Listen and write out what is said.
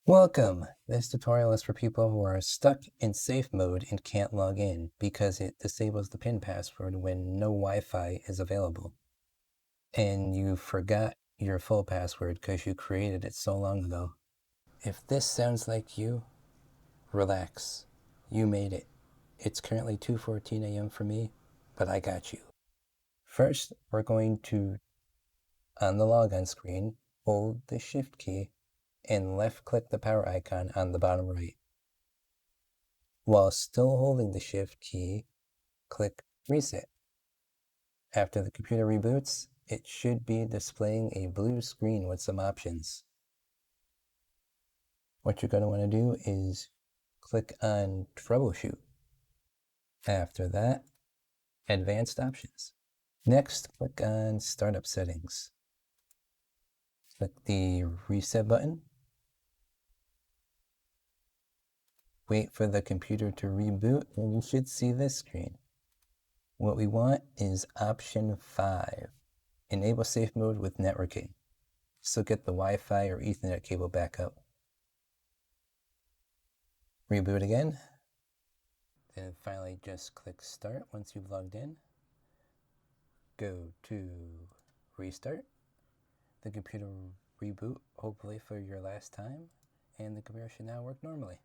Welcome! This tutorial is for people who are stuck in safe mode and can't log in because it disables the PIN password when no Wi-Fi is available. And you forgot your full password because you created it so long ago. If this sounds like you, relax. You made it. It's currently 2:14 a.m. for me, but I got you. First, we're going to, on the logon screen, hold the Shift key and left-click the power icon on the bottom right. While still holding the Shift key, click Reset. After the computer reboots, it should be displaying a blue screen with some options. What you're going to want to do is click on Troubleshoot. After that, Advanced Options. Next, click on Startup Settings. Click the Reset button. Wait for the computer to reboot, and you should see this screen. What we want is option 5, enable safe mode with networking. So get the Wi-Fi or Ethernet cable back up. Reboot again. Then finally just click start once you've logged in. Go to restart. The computer reboot, hopefully for your last time, and the computer should now work normally.